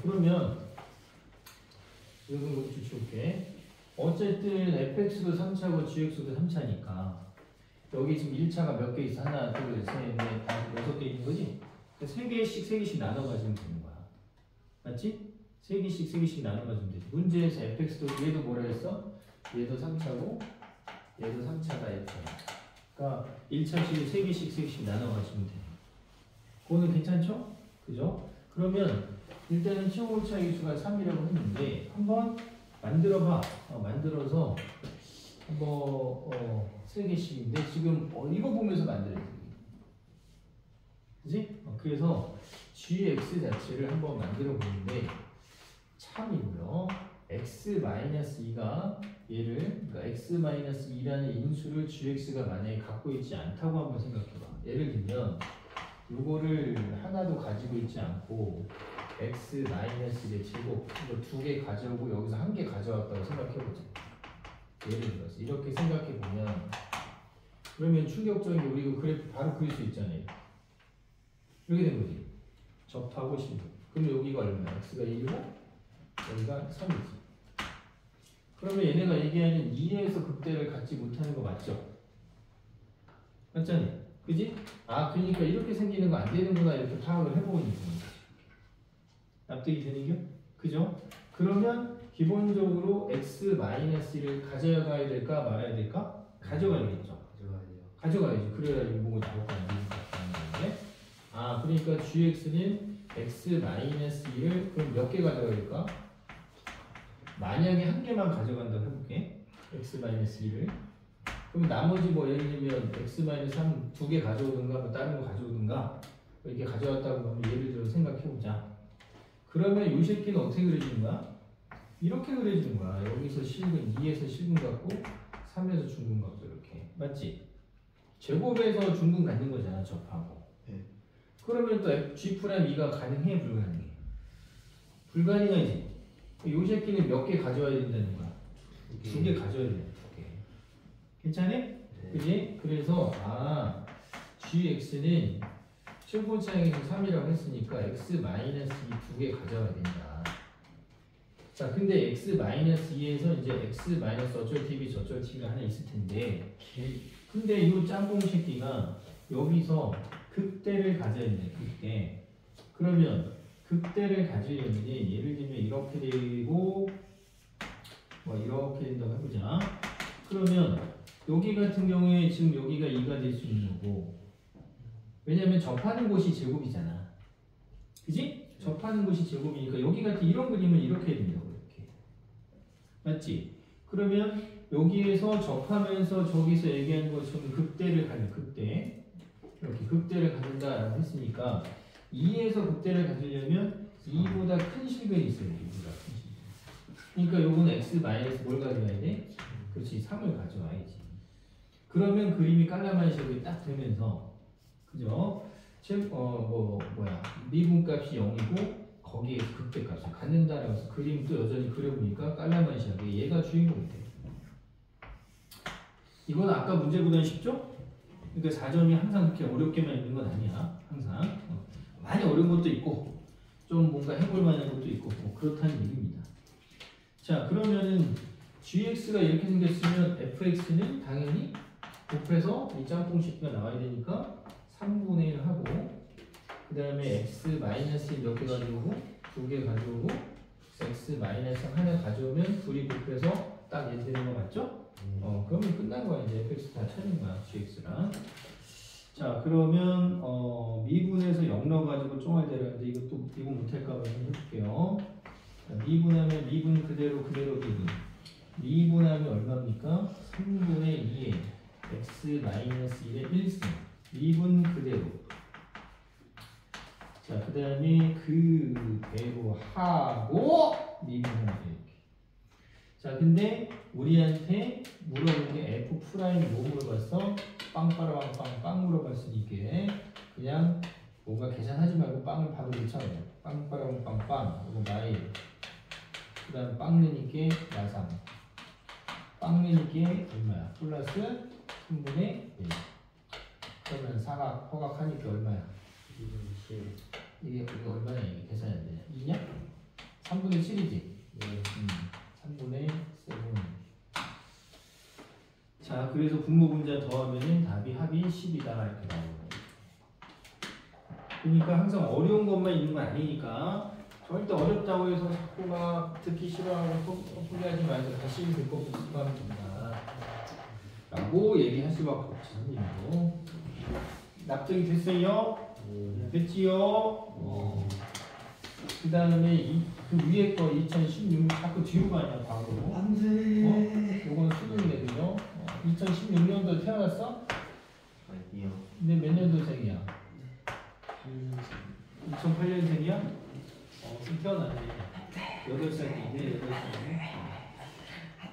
그러면 이런 거 지울게. 어쨌든 fx도 3차고 gx도 3차니까 여기 지금 1차가 몇 개 있어? 하나, 둘, 셋, 넷, 다섯, 6개 있는 거지? 3개씩 나눠 가지면 되는 거야. 맞지? 3개씩 나눠 가지면 되지. 문제에서 fx도 얘도 뭐라 했어? 얘도 3차고 얘도 3차가 f야. 그러니까 1차식을 3개씩 나눠 가시면 돼요. 그거는 괜찮죠? 그죠? 그러면 일단은 최고 차이수가 3이라고 했는데 한번 만들어봐. 만들어서 한번 3개씩인데 지금 이거 보면서 만들어야 돼. 그지? 그래서 gx 자체를 한번 만들어 보는데 참이고요. x-2가 얘를 그러니까 x-2라는 인수를 gx가 만약에 갖고 있지 않다고 한번 생각해봐. 예를 들면 요거를 하나도 가지고 있지 않고 x-1의 제곱 이거 2개 가져오고 여기서 1개 가져왔다고 생각해보자. 예를 들어서 이렇게 생각해보면 그러면 충격적인 게 우리 이거 그래프 바로 그릴 수 있잖아요. 이렇게 된 거지. 접하고 10. 그럼 여기가 얼마야? x가 1이고 여기가 3이지. 그러면 얘네가 얘기하는 2에서 극대를 갖지 못하는 거 맞죠? 맞잖아요. 그지? 그러니까 이렇게 생기는 거 안 되는구나 이렇게 파악을 해보고 있는 거지. 납득이 되는겨? 그죠? 그러면 기본적으로 x-1을 가져가야 될까 말아야 될까? 가져가야겠죠. 가져가야지. 그래야 이거 나올 거 아니에요. 그러니까 gx는 x-1을 그럼 몇 개 가져가야 될까? 만약에 1개만 가져간다고 해볼게. x-1을 그럼 나머지 뭐 예를 들면 x-3 2개 가져오든가 뭐 다른 거 가져오든가 이렇게 가져왔다고 하면 예를 들어 생각해보자. 그러면 이 새끼는 어떻게 그려지는 거야? 이렇게 그려지는 거야. 여기서 실근 2에서 실근 갖고 3에서 중근 갖고 이렇게 맞지? 제곱에서 중근 갖는 거잖아 접하고. 네. 그러면 또 G'2가 가능해 불가능해? 불가능하지. 이 새끼는 몇 개 가져와야 된다는 거야? 2개 가져야 돼. 2개. 괜찮아? 네. 그지? 그래서 gx는 최고 차이에서 3이라고 했으니까 x-2 2개 가져와야 된다. 자, 근데 x-2에서 이제 x- 어쩔 tv 저쩔 t가 하나 있을 텐데 근데 이 짬뽕 새끼가 여기서 극대를 가져야 돼. 극대. 그러면 극대를 가지려면 예를 들면 이렇게 되고 뭐 이렇게 된다고 해보자. 그러면 여기 같은 경우에 지금 여기가 2가 될 수 있는 거고 왜냐면 접하는 곳이 제곱이잖아. 그지? 접하는 곳이 제곱이니까 여기 같은 이런 그림은 이렇게 해야 된다고 이렇게. 맞지? 그러면 여기에서 접하면서 저기서 얘기하는 것처럼 극대를 갖는 극대 이렇게 극대를 갖는다라고 했으니까 2에서 극대를 가지려면 2보다 큰 실근이 있어요. 2보다 큰 실근. 그러니까 요거는 x 마이너스 뭘 가져와야 돼? 그렇지 3을 가져와야지. 그러면 그림이 깔라만시하게 딱 되면서 그죠? 미분값이 0이고 거기에 극대값을 갖는다라고 해서 그림 또 여전히 그려보니까 깔라만시하게 얘가 주인공이 돼. 이건 아까 문제보다는 쉽죠? 그러니까 4점이 항상 그렇게 어렵게만 있는 건 아니야. 항상 많이 어려운 것도 있고 좀 뭔가 해볼 만한 것도 있고 뭐 그렇다는 얘기입니다. 자, 그러면은 gx가 이렇게 생겼으면 fx는 당연히 곱해서 이 짬뽕 식기가 나와야 되니까 3분의 1 하고 그 다음에 x-1 몇 개 가져오고 2개 가져오고 x-1 가져오면 둘이 곱해서 딱 얘 되는 거 맞죠? 그러면 끝난 거야. 이제 fx 다 찾은 거야. gx랑. 자, 그러면 미분에서 0 넣어가지고 쫑알대라는데 이것도 미분 못할까봐 해볼게요. 자, 미분하면 미분 그대로 미분. 미분하면 얼마입니까? 3분의 2에 x-1의 1승. 미분 그대로. 자, 그 다음에 그대로 하고 미분하면 이렇게. 자, 근데 우리한테 물어본 게 f 프라임 뭐 물어봤어? 빵빠라빵빵 물어봤으니까 그냥 뭔가 계산하지 말고 빵을 바로 넣자고요. 빵빠라빵빵 그리고 마일 그 다음 빵 넣으니까 마상 빵 넣으니까 얼마야? 플러스 3분의 1 그러면 사각 허각하니까 얼마야? 이게 얼마냐 이게 계산이 안 되냐? 2냐? 3분의 7이지? 3분의 7. 자, 그래서 분모 분자 더하면은 답이 합이 10이다 이렇게 나오는 거예요. 그러니까 항상 어려운 것만 있는 건 아니니까 절대 어렵다고 해서 자꾸 막 듣기 싫어하고 포기하지 말고 다시 듣고 복습하면 됩니다. 라고 얘기할 수밖에 없지 선생님도. 납득이 됐어요? 됐지요? 그 다음에 그 위에 거 2016 자꾸 뒤로 가냐 바로. 안돼. 요건 수능이거든요. 2016년도 태어났어? 아니요. 근데 몇 년도생이야? 2008년생이야? 좀 태어났네. 8살인데 8살이네.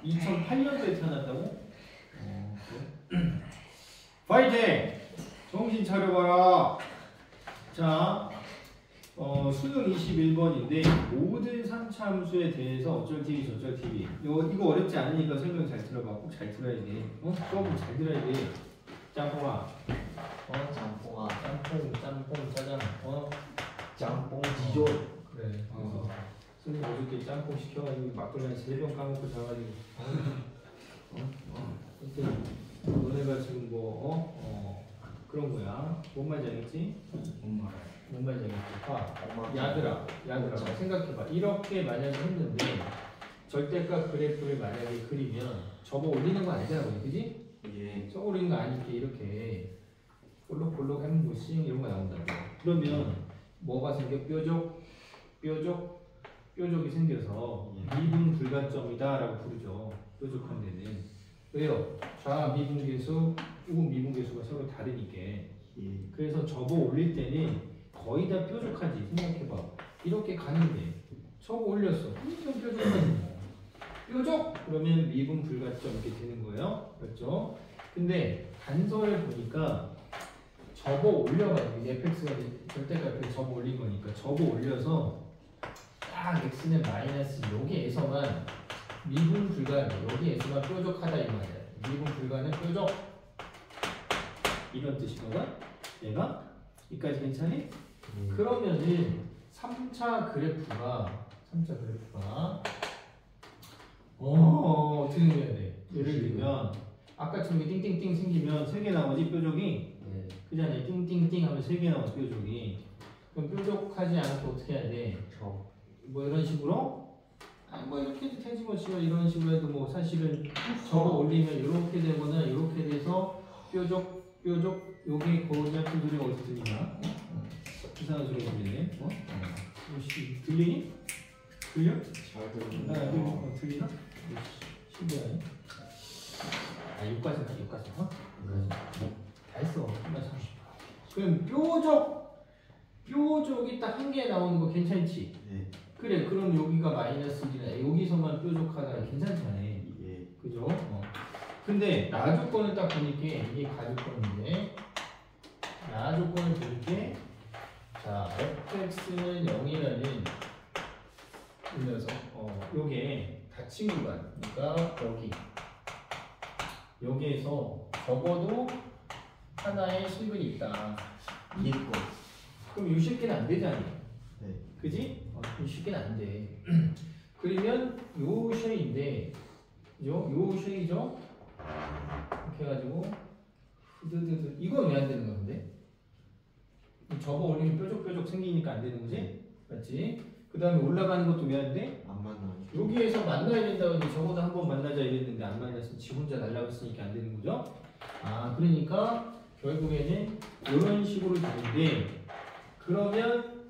2008년도에 태어났다고? 파이팅! 정신 차려봐라. 자, 수능 21번인데 모든 3차 함수에 대해서 어쩔 TV 저쩔 TV. 이거 어렵지 않으니까 설명 잘 들어봐. 꼭 잘 들어야 돼. 수업은 잘 들어야 돼. 짬뽕아. 짬뽕아. 짬뽕 짜장. 짬뽕 지조. 그래. 선생님 어저께 짬뽕 시켜가지고 막걸리 한 3병 까먹고 자가지고. 하여튼 너네가 지금 그런 거야. 뭔 말인지 알겠지? 뭔 말인지 알겠지? 봐. 야들아 생각해봐. 이렇게 만약에 했는데 절대값 그래프를 만약에 그리면 접어 올리는 거 아니잖아, 그지? 예. 접어 올리는 거 아니게 이렇게 볼록 햄부싱 이런 거 나온다고. 그러면 뭐가 생겨? 뾰족이 생겨서 미분 불가점이다라고 부르죠. 뾰족한 데는. 왜요? 좌 미분계수, 우분 미분계수가 서로 다르니까. 그래서 접어 올릴 때는 거의 다 뾰족하지. 생각해봐. 이렇게 가는데 접어 올렸어. 엄청 뾰족하지. 뾰족! 그러면 미분 불가점 이렇게 되는 거예요. 그렇죠? 근데 단서를 보니까 접어 올려가지고 fx가 절대값을 접어 올린 거니까 접어 올려서 딱 x는 마이너스 여기에서만 미분 불가 여기에서만 뾰족하다 이 말이야. 미분 불가는 뾰족 이런 뜻이거든. 얘가 여기까지 괜찮니? 그러면은 3차 그래프가 어떻게 해야 돼? 예를 들면 아까처럼 띵띵띵 생기면 3개 나오지 뾰족이. 그잖아요. 띵띵띵 하면 3개 나오지 뾰족이. 그럼 뾰족하지 않게 어떻게 해야 돼? 뭐 이런 식으로? 아니 뭐 이렇게 해도 되지 뭐 지금 이런 식으로 해도 뭐 사실은 접어 올리면 이렇게 되거나 이렇게 돼서 뾰족 여기 고리 같은 소리가 어디 들리나? 이상한 소리가 들리네. 혹시 들리니? 들려? 잘 들리네. 들리나? 신기하네. 여기까지 다 했어. 끝나서. 그럼 뾰족이 딱 한 개 나오는 거 괜찮지? 그래, 그럼 여기가 마이너스 1이나 여기서만 뾰족하다 괜찮잖아. 그죠? 근데 나 조건을 딱 보니까 이게 가조건인데 나 조건을 보니까 자 fx는 0이라는 녀석 요게 닫힌 구간 그러니까 여기에서 적어도 하나의 실근이 있다. 이해권. 그럼 이 새끼는 안 되잖아. 그지? 이 새끼는 안 돼. 그러면 요 쉐인데 요 쉐이죠? 이렇게 해가지고 후드드드 이건 왜 안 되는 건데? 접어 올리면 뾰족뾰족 생기니까 안 되는 거지? 맞지? 그 다음에 올라가는 것도 왜 안 돼? 안 만나. 여기에서 만나야 된다고 했는데 적어도 한 번 만나자 이랬는데 안 만났으면 지 혼자 날라갔으니까 안 되는 거죠? 그러니까 결국에는 이런 식으로 되는데 그러면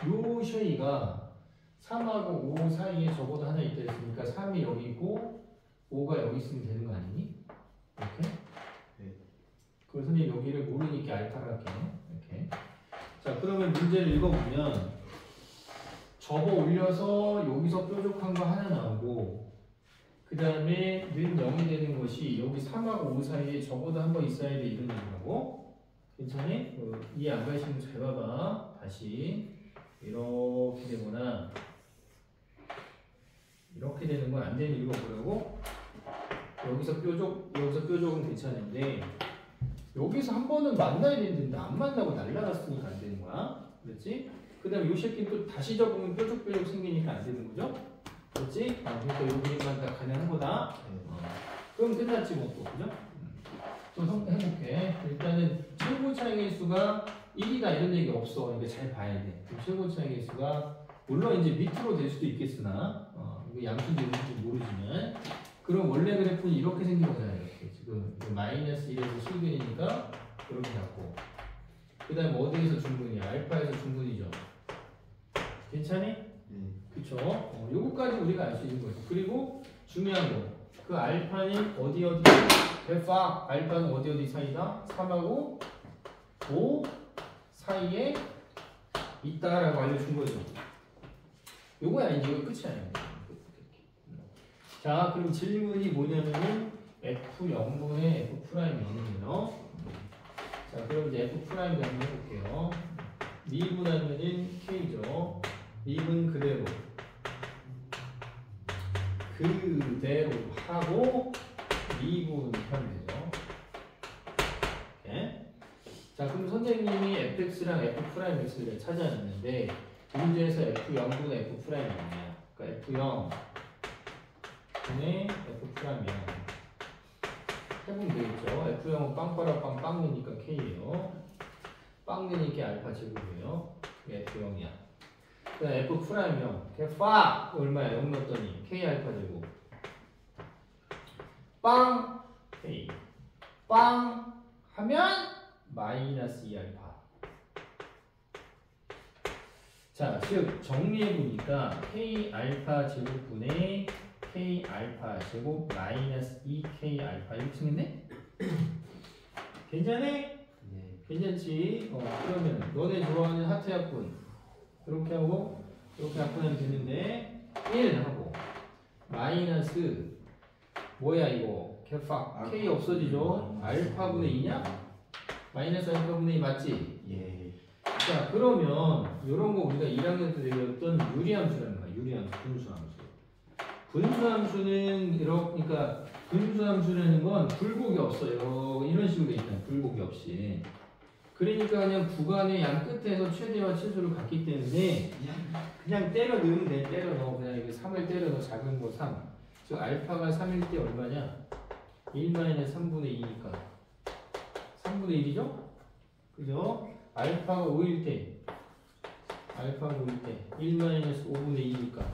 요 쉐이가 3하고 5 사이에 적어도 하나 있다 했으니까 3이 여기 있고 5가 여기 있으면 되는 거 아니니? 이렇게? 그래서 선생님 여기를 모르니까 알파를 할게요. 이렇게. 자, 그러면 문제를 읽어보면 접어 올려서 여기서 뾰족한 거 하나 나오고 그 다음에 는 0이 되는 것이 여기 3하고 5 사이에 적어도 한 번 있어야 돼 이런 얘기라고. 괜찮니? 이해 안 가시는 거 잘 봐봐. 다시 이렇게 되거나 이렇게 되는 건 안 되는 이유가 뭐라고? 여기서 뾰족은 괜찮은데 여기서 한 번은 만나야 되는데 안 만나고 날라갔으니까 안 되는 거야. 그렇지? 그 다음에 요 새끼는 또 다시 접으면 뾰족뾰족 생기니까 안 되는 거죠? 그렇지? 그러니까 요 그림만 다 가능한 거다. 그럼 끝났지 뭐 또, 그죠? 또 해볼게. 일단은 최고 차이의 수가 1이다 이런 얘기 없어. 그러니까 잘 봐야 돼. 최고 차이의 수가 물론 이제 밑으로 될 수도 있겠으나 이거 양수인지 모르지만 그럼 원래 그래프는 이렇게 생긴 거잖아요. 이렇게 지금 마이너스 1에서 실근이니까 이렇게 잡고 그 다음에 어디에서 중근이야? 알파에서 중근이죠. 괜찮니? 네. 그쵸? 요거까지 우리가 알 수 있는 거죠. 그리고 중요한 거, 그 알파는 어디 알파 알파는 어디 사이다? 3하고 5 사이에 있다라고 알려준 거죠. 요거야 이제 이거 끝이 아니에요. 자, 그럼 질문이 뭐냐면은 F0분의 F'0이네요. 자, 그럼 이제 F' 한번 해볼게요. 미분하면은 K죠. 미분 그대로 하고 미분하면 되죠. 오케이? 자, 그럼 선생님이 fx랑 f'x를 찾아냈는데 문제에서 f0분의 f'이 아니야. 그러니까 f0 분의 f'이야. 해보면 되겠죠. f0은 빵빠라빵 빵이니까 k예요. 빵이니까 알파 제곱이에요. 이게 f0이야. 그 다음 f'이면 개파 얼마야? 0 넣었더니 k 알파 제곱 빵 k 빵 하면 마이너스 2알파. 자, 즉 정리해보니까 k 알파 제곱분의 k 알파 제곱 마이너스 2k 알파 이렇게 생겼네? 괜찮네? 네. 괜찮지? 그러면 너네 좋아하는 하트 약분 이렇게 하고 이렇게 약분하면 되는데 1 하고 마이너스 뭐야 이거 개팍 k 없어지죠? 알파분의 2냐? 마이너스 알파분의 2 맞지? 예. 자, 그러면 이런 거 우리가 1학년 때 배웠던 유리함수라는 거야. 유리함수, 분수함수. 분수함수는 그러니까 분수함수라는 건 굴곡이 없어요. 이런 식으로 돼 있다. 굴곡이 없이. 그러니까 그냥 구간의 양 끝에서 최대와 최소를 갖기 때문에 그냥 때려 넣으면 돼. 때려 넣어. 그냥 이거 3을 때려 넣어. 작은 거 3. 즉 알파가 3일 때 얼마냐? 1-3분의 2니까 3분의 1이죠? 그죠? 알파가 5일 때 1-5분의 2니까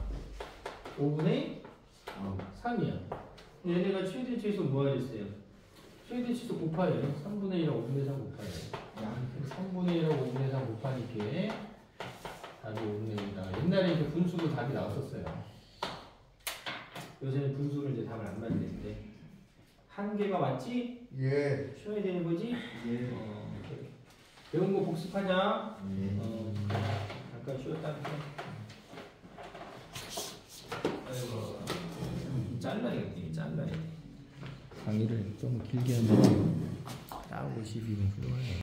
5분의 3이야. 얘네가 최대 최소 뭐 하겠어요? 최대 최소 곱하여 3분의 1하고 5분의 3 곱하여 3분의 1하고 5분의 3 곱하니까 답이 5분의 1이다. 옛날에 이제 분수로 답이 나왔었어요. 요새는 분수를 이제 답을 안 만드는데 한 개가 맞지? 예. 쉬어야 되는 거지? 예. 오케이. 배운 거 복습하자. 예. 잠깐 쉬었다 할게. 아이고, 잘라야겠네, 잘라야 돼. 강의를 좀 길게 하면 딱 52분 훌륭하네.